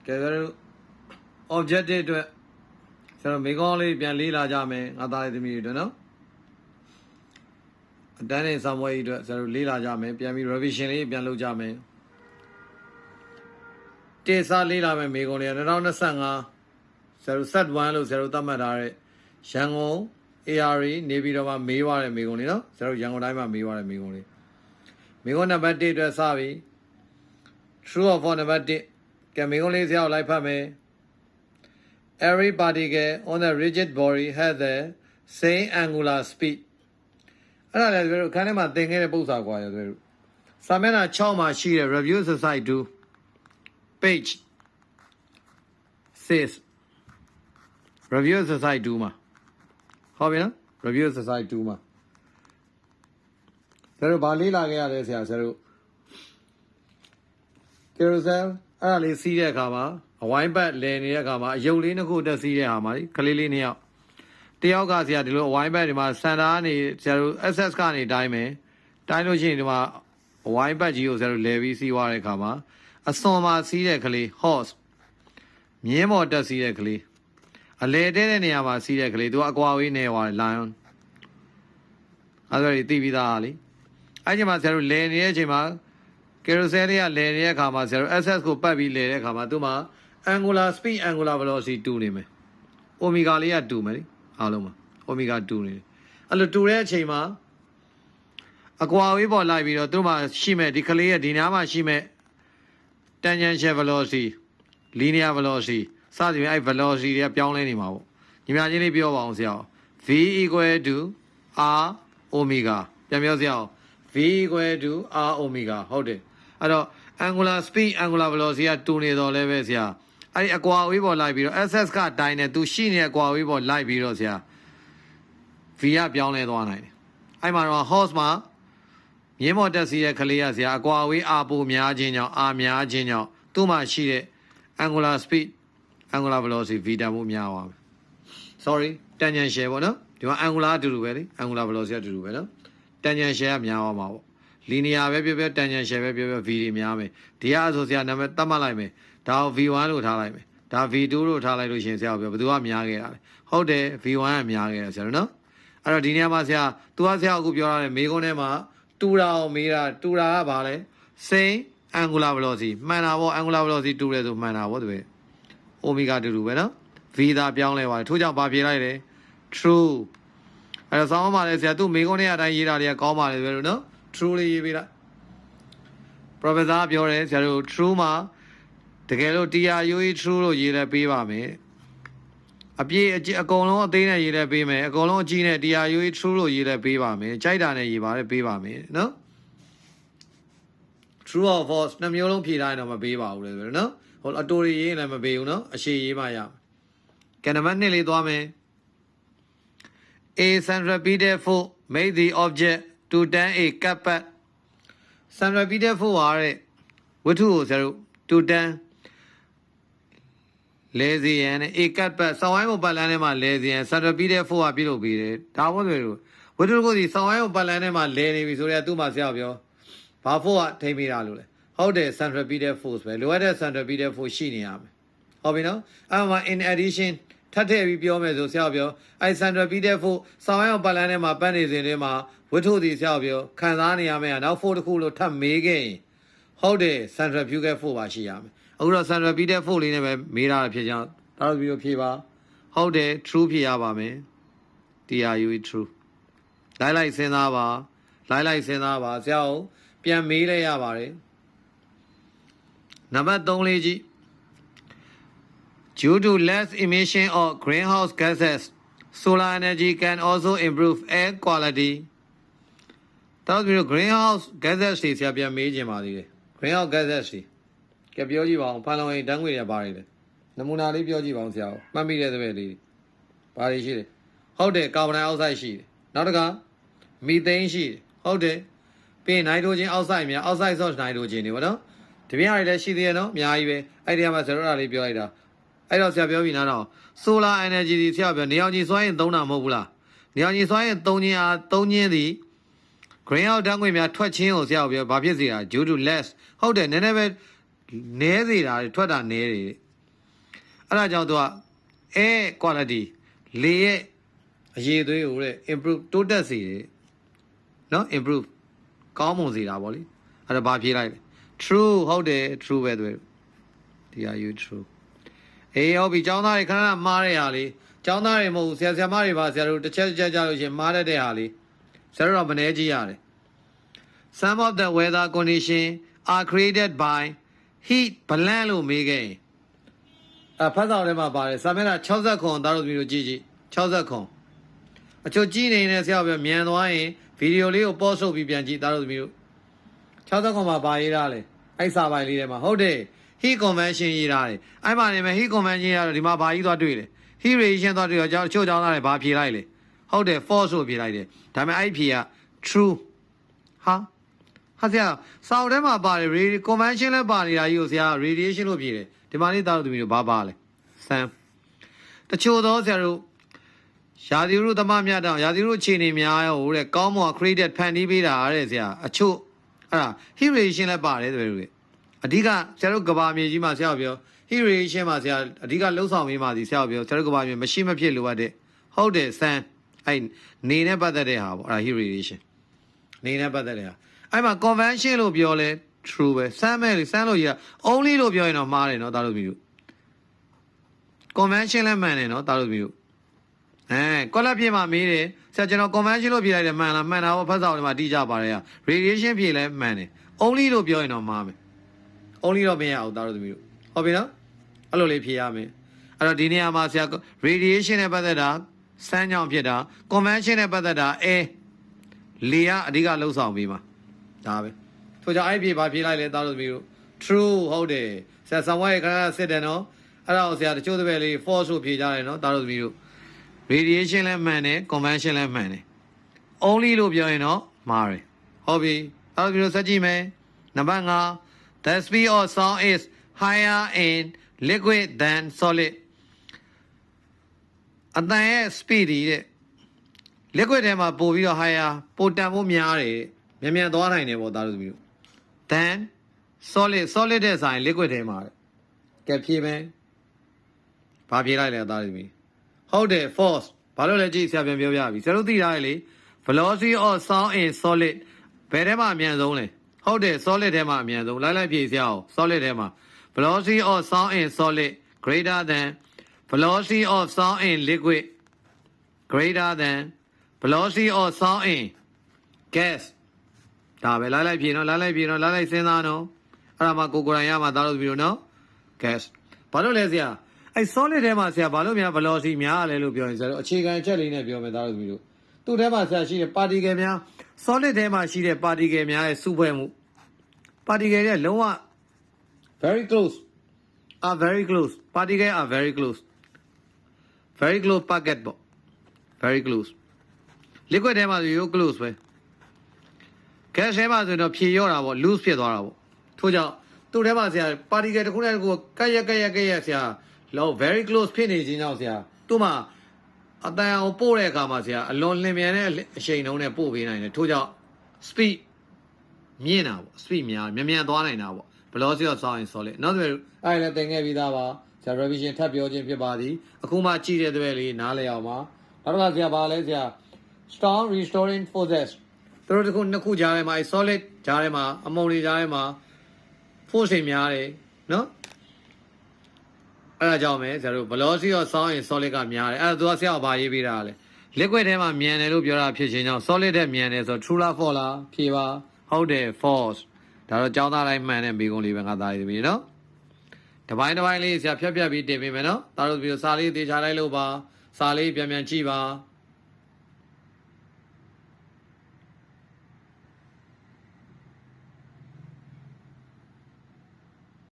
cái objective အတွက်ကျွန်တော်မိကောင်းလေးပြန်လေးလာကြမယ်ငါသားလေးသမီးတွေအတွက်နော်အတန်းနဲ့စာမွေးအတွက်ကျွန်တော်လေးလာကြမယ်ပြန်ပြီး revision လေးပြန်လုပ်ကြမယ်တေစာလေးလာမယ်မိကောင်းလေး2025ကျွန်တော် set 1လို့ကျွန်တော်သတ်မှတ်ထားတဲ့ရန်ကုန် ARE နေပြီးတော့မှမေးသွားတယ်မိကောင်းလေးနော်ကျွန်တော်ရန်ကုန်တိုင်းမှာမေးသွားတယ်မိကောင်းလေးမိကောင်းနံပါတ်1အတွက်စပြီ true or false နံပါတ်1ကဲမိကောင်းလေးဆရာကိုလိုက်ဖတ်မယ်Every particle on the rigid body has the same angular speed. အဲ့ဒါလည်းတို့ခန်းထဲမှာသင်ခဲ့တဲ့ပုံစံကွာရတို့စာမျက်နှာ6မှာရှိတဲ့ review exercise 2 page 6 review exercise 2မှာဟုတ်ပြီနော် review exercise 2မှာတို့ဗာလေးလာခဲ့ရတယ်ဆရာတို့ carousel အဲ့ဒါလေးစီးတဲ့အခါမှာအဝိုင်းဘက်လည်နေတဲ့အခါမှာအယုတ်လေးနှစ်ခုတက်စီးတဲ့ဟာမှာကလေးလေးနှစ်ယောက်တယောက်ကဆရာဒီလိုအဝိုင်းဘက်ဒီမှာစန်တာကနေဆရာတို့ SS ကနေတိုင်းမယ်တိုင်းလို့ရှိရင်ဒီမှာအဝိုင်းဘက်ကြီးကိုဆရာတို့လဲပြီးစီးသွားတဲ့အခါမှာအစွန်မှာစီးတဲ့ကလေး horse မြင်းပေါ်တက်စီးတဲ့ကလေးအလဲတဲ့နေရာမှာစီးတဲ့ကလေးသူကအကွာဝေးနေသွားတယ် lion အဲ့ဒါကြီးသိပြီးသားလေအဲ့ဒီမှာဆရာတို့လဲနေတဲ့အချိန်မှာcarousel လေးကလဲနေတဲ့အခါမှာဆရာတို့ SS ကိုပတ်ပြီးလဲတဲ့အခါမှာသူမှာangular speed angular velocity တူနေမယ် omega လေးကတူမယ်လေအားလုံးမှာ omega တူနေတယ်အဲ့လိုတူတဲ့အချိန်မှာအကွာဝေးပေါ်လိုက်ပြီးတော့သူ့မှာရှိမဲ့ဒီကလေးရဲ့ဒီနားမှာရှိမဲ့ tangential velocity linear velocity စသဖြင့်အဲ့ velocity တွေကပြောင်းလဲနေမှာပေါ့ညီမချင်းလေးပြောပါအောင်ဆရာ v equal to r omega ပြန်ပြောဆရာ v equal to r omega ဟုတ်တယ်အဲ့တော့ angular speed angular velocity ကတူနေတော့လဲပဲဆရာအဲ့ဒီအကွာအဝေးပေါ်လိုက်ပြီးတော့ SS ကတိုင်းနေသူရှိနေတဲ့အကွာအဝေးပေါ်လိုက်ပြီးတော့ဆရာ V ကပြောင်းလဲသွားနိုင်တယ်အဲ့မှာတော့ horse မှာမြင်းမော်တက်စီရဲ့ကလေးကဆရာအကွာအဝေး R ပိုများခြင်းကြောင့် R များခြင်းကြောင့်သူ့မှာရှိတဲ့ angular speed angular velocity V တန်ဖို့များသွားမယ် sorry tangential ပေါ့နော်ဒီမှာ angular အတူတူပဲလေ angular velocity အတူတူပဲနော် tangential ကများသွားမှာပေါ့linear ပဲပြောပြော tangential ပဲပြောပြော v တွေများမယ်ဒီကဆိုဆရာနာမည်သတ်မှတ်လိုက်မယ်ဒါ v1 လို့ထားလိုက်မယ်ဒါ v2 လို့ထားလိုက်လို့ရှင်ဆရာပြောဘယ်သူကများခဲ့တာလဲဟုတ်တယ် v1 ကများခဲ့တာဆရာနော်အဲ့တော့ဒီနေရာမှာဆရာသူကဆရာအခုပြောရတယ်မေးခွန်းထဲမှာတူတာအောင်မေးတာတူတာကဘာလဲ same angular velocity မှန်တာပေါ့ angular velocity တူတယ်ဆိုမှန်တာပေါ့သူပဲ omega တူတူပဲနော် v သာပြောင်းလဲပါတယ်ထို့ကြောင့်ဘာပြေလိုက်လဲ true အဲ့တော့ဆောင်းပါလေဆရာသူမေးခွန်းထဲအတိုင်းရေးတာတွေကကောင်းပါလေပဲလို့နော်true လေးရေးပေးလိုက် professor ပြောတယ်ဆရာတို့ true မှာတကယ်လို့ TRUE true လို့ရေးလဲပေးပါမယ်အပြည့်အကုန်လုံးအသေးနဲ့ရေးလဲပေးမယ်အကုန်လုံးအကြီးနဲ့ TRUE true လို့ရေးလဲပေးပါမယ်ကြိုက်တာနဲ့ရေးပါတယ်ပေးပါမယ်နော် true or false နှစ်မျိုးလုံးဖြေထားရင်တော့မပေးပါဘူးလေနော်ဟိုအတူတွေရေးရင်လည်းမပေးဘူးနော်အရှည်ရေးမှရကဲနံပါတ်2လေးသွားမယ် A centripetal force made the object to turn a carpet centripetal force ပါတဲ့ဝတ္ထုကိုဆရာတို့ to turn လဲစီရန်နဲ့ a carpet ဆောင်းဝိုင်းကိုပတ်လန်းထဲမှာလဲစီရန် centripetal force ကပြုလုပ်ပေးတယ်ဒါပေါ့ဆိုလို့ဝတ္ထုကိုဒီဆောင်းဝိုင်းကိုပတ်လန်းထဲမှာလဲနေပြီဆိုတော့သူ့မှာဆရာပြောဘာ force ကထိမ့်ပေးတာလို့လဲဟုတ်တယ် centripetal force ပဲလိုအပ်တဲ့ centripetal force ရှိနေရမယ်ဟုတ်ပြီနော်အဲ့မှာ in additionထပ်ထည့်ပြီးပြောမယ်ဆိုဆရာပြောအဲ့ centripetal force ဆောင်းဝိုင်းကိုပတ်လန်းထဲမှာပတ်နေစဉ်တည်းမှာဝတ္ထုဒီဆရာပြောခံစားနေရမယ်နောက် force တစ်ခုလို့ထပ်မေးခဲ့ရင်ဟုတ်တယ် centrifugal force ပါရှိရမယ်အခုတော့ centripetal force လေးနဲ့ပဲမေးတာဖြစ်ကြောင်းဒါတို့ပြီးတော့ဖြေပါဟုတ်တယ် true ဖြေရပါမယ် TRUE true လိုက်စဉ်းစားပါလိုက်စဉ်းစားပါဆရာကိုပြန်မေးလိုက်ရပါတယ်နံပါတ်3လေးကြည့် Due to less emission of greenhouse gases solar energy can also improve air quality တောက်ပြီးတော့ greenhouse gases တွေဆရာပြန်မေးခြင်းပါသေးတယ် greenhouse gases တွေကပြောကြည့်ပါအောင်ဖန်လုံအိမ်ဓာတ်ငွေတွေပါတယ်လေနမူနာလေးပြောကြည့်ပါအောင်ဆရာမှတ်မိတဲ့သဘောလေးဘာတွေရှိလဲဟုတ်တယ်ကာဗွန်ဒိုင်အောက်ဆိုက်ရှိတယ်နောက်တစ်ခါမီသိန်းရှိတယ်ဟုတ်တယ်ပြီးရင်နိုက်ထရိုဂျင်အောက်ဆိုက်များအောက်ဆိုက်ဆော့နိုက်ထရိုဂျင်တွေပေါ့နော်ဒီပြားတွေလည်းရှိသေးရနော်အများကြီးပဲအဲ့ဒီမှာဆရာတို့အားလေးပြောလိုက်တာအဲ့တော့ဆရာပြောပြီးနားတော့ solar energy ဒီဆရာပြောနေအောင်ကြီးစွမ်းရင်သုံးတာမဟုတ်ဘူးလားနေအောင်ကြီးစွမ်းရင်သုံးခြင်းသည် greenhouse ဓာတ်ငွေများထွက်ခြင်းကိုဆရာပြောဘာဖြစ်စေတာ due to less ဟုတ်တယ်နည်းနည်းပဲနဲစေတာထွက်တာနဲတယ် အဲ့ဒါကြောင့်သူက air quality လေရဲ့အရည်အသွေးကိုတဲ့ improve တိုးတက်စေတယ်နော် improve ကောင်းမွန်စေတာဗောလေအဲ့ဒါဘာဖြေလိုက်လဲ true ဟုတ်တယ် true ပဲသူဒီဟာ you true အေးဟုတ်ပြီကျောင်းသားတွေခဏခဏမှားတဲ့ဟာလေးကျောင်းသားတွေမဟုတ်ဘူးဆရာမတွေပါဆရာတို့တစ်ချက်ကြလို့ရှင်မှားတတ်တဲ့ဟာလေးဆရာတို့တော့မနေကြည့်ရတယ် Some of the weather conditions are created by heat ဘလန့်လို့မေးခဲ့ရင်ဖတ်ဆောင်ထဲမှာပါတယ်စာမျက်နှာ60ခွန်သားတို့မျိုးကြည့်ကြည့်60ခွန်အချို့ကြည့်နေတဲ့ဆရာပြောမြန်သွားရင်ဗီဒီယိုလေးကိုပေါ့ဆုပ်ပြီးပြန်ကြည့်သားတို့မျိုး60ခွန်မှာပါရေးထားလဲအဲ့စာပိုင်လေးထဲမှာဟုတ်တယ် heat convention ရေးထားတယ်အဲ့မှာနေမယ် heat convention ရတော့ဒီမှာဘာကြီးသွားတွေ့လဲ heat radiation သွားတွေ့တော့အချို့ကျောင်းသားတွေဘာဖြေလိုက်လဲဟုတ်တယ် false ဆိုဖြေလိုက်တယ်ဒါပေမဲ့အဲ့ဖြေက true ဟာဆရာစာအုပ်ထဲမှာပါတယ် convention လည်းပါနေတာကြီးကိုဆရာ radiation လို့ဖြေတယ်ဒီမှာလေးသားတို့မျိုးဘာပါလဲဆမ်တချို့သောဆရာတို့ရာသီဥတုသမမြတ်တောင်ရာသီဥတုအခြေအနေများရောတဲ့ကောင်းမွန် created ဖန်တီးပေးတာတဲ့ဆရာအချို့အဲ့ဒါ heat radiation လည်းပါတယ်တို့အဓိကဆရာတို့ကဘာမြေကြီးမှာဆရာပြော heat radiation မှာဆရာအဓိကလှုပ်ဆောင်ပေးမှစီဆရာပြောဆရာတို့ကဘာမြေမရှိမဖြစ်လိုအပ်တဲ့ဟုတ်တယ်ဆန်အဲ့နေနဲ့ပတ်သက်တဲ့ဟာပေါ့အဲ့ဒါ heat radiation နေနဲ့ပတ်သက်တဲ့ဟာအဲ့မှာ convention လို့ပြောလဲ true ပဲဆန်းမဲ့လေဆန်းလို့ကြီးက only လို့ပြောရင်တော့မှားတယ်နော်သားတို့မျိုး convention လည်းမှန်တယ်နော်သားတို့မျိုးကောလက်ပြေမှာမေးတယ်ဆရာကျွန်တော် convention လို့ပြေလိုက်တယ်မှန်လားမှန်တာပေါ့ဖတ်စာတွေမှာတိကျပါတယ်က radiation ပြေလဲမှန်တယ် only လို့ပြောရင်တော့မှားမယ် only တော့မရအောင်သားတို့မျိုးဟုတ်ပြီနော်အဲ့လိုလေးဖြေရမယ်အဲ့တော့ဒီနေရာမှာဆရာ radiation နဲ့ပတ်သက်တာစမ်းကြောင့်ဖြစ်တာ convention နဲ့ပတ်သက်တာ air လေကအဓိကလှုပ်ဆောင်ပြီးမှာဒါပဲဆိုကြအဲ့ပြေပါဖြေလိုက်လဲသားတို့မျိုး true ဟုတ်တယ်ဆရာဆောင်ဝဲခဏစစ်တယ်နော်အဲ့ဒါကိုဆရာတချို့တပည့်လေး false ဆိုဖြေကြတယ်နော်သားတို့မျိုး radiation လည်းမှန်တယ် convention လည်းမှန်တယ် only လို့ပြောရင်တော့မှားတယ်ဟုတ်ပြီသားတို့မျိုးစက်ကြည့်မယ်နံပါတ်5 the speed of sound is higher in liquid than solid အတန်ရဲ့ speed တဲ့ liquid ထဲမှာပို့ပြီးတော့ higher ပိုတန်ဖို့များတယ်မြန်သွားနိုင်တယ်ပေါ့သားတို့မျိုး than solid တဲ့ဆိုင် liquid ထဲမှာကဲဖြေမယ်ဘာဖြေလိုက်လဲသားတို့မျိုးဟုတ်တယ် false ဘာလို့လဲကြည့်ဆရာပြန်ပြောပြပြီဆရာတို့သိထားရလေ velocity of sound in solid ဘယ်ထဲမှာအမြန်ဆုံးလဲဟုတ်တယ် solid ထဲမှာအမြန်ဆုံးလိုက်ဖြေဆရာအောင် solid ထဲမှာ velocity of sound in solid greater than velocity of sound in liquid greater than velocity of sound in gas ဒါပဲလိုက်ဖြေနော်လိုက်စဉ်းစားနော်အဲ့ဒါမှကိုယ်ရမှာသားလို့ပြီးတော့နော် gas ဘာလို့လဲဆရာအဲ့ solid ထဲမှာဆရာဘာလို့များ velocity များလဲလို့ပြောရင်ဆရာတို့အခြေခံအချက်လေးနဲ့ပြောမယ်သားလို့ပြီးတော့သူ့ထဲမှာဆရာရှိတဲ့ particle များ solid ထဲမှာရှိတဲ့ particle များရဲ့စုဖွဲ့မှု particle ရဲ့လုံးဝ very close particle are very close packet ပေါ့ very close liquid ထဲမှာဆိုရိုး close ပဲ gas ထဲမှာဆိုတော့ဖြေရော့တာပေါ့ loose ဖြစ်သွားတာပေါ့ထို့ကြောင့်သူ့ထဲမှာဆရာ particle တစ်ခုနဲ့တစ်ခုကက်ရက်ဆရာလော very close ဖြစ်နေခြင်းကြောင့်ဆရာသူ့မှာအတန်အောင်ပို့တဲ့အခါမှာဆရာအလွန်လင်မြန်တဲ့အချိန်နှုန်းနဲ့ပို့ပေးနိုင်တယ်ထို့ကြောင့် speed မြင့်တာပေါ့ speed များမြန်သွားနိုင်တာပေါ့ velocity of sound in solid နောက်တစ်ခုအဲ့လည်းသင်ခဲ့ပြီးသားပါဆရာ revision ထပ်ပြောခြင်းဖြစ်ပါသည်အခုမှကြည့်တဲ့တဲ့လေးနားလည်အောင်ပါနောက်တစ်ခါဆရာပါလဲဆရာ strong restoring forces သူတို့တစ်ခုနှစ်ခုကြားထဲမှာ solid ကြားထဲမှာအမုံတွေကြားထဲမှာ force တွေများတယ်နော်အဲ့ဒါကြောင့်ပဲဆရာတို့ velocity of sound in solid ကများတယ်အဲ့ဒါသူကဆရာကဘာရေးပေးတာလဲ liquid ထဲမှာမြန်တယ်လို့ပြောတာဖြစ်ခြင်းကြောင့် solid ထဲမြန်တယ်ဆို true လား false လားဖြေပါဟုတ်တယ် false ဒါတော့ကျောင်းသားတိုင်းမှန်တဲ့မိကုံးလေးပဲငါသားရေးပြီနော်တပိုင်းလေးဆရာဖြတ်ပြီးတင်ပေးမယ်နော်ဒါတို့ပြီးတော့စာလေးသေချာလိုက်လို့ပါစာလေးပြန်ကြည့်ပါ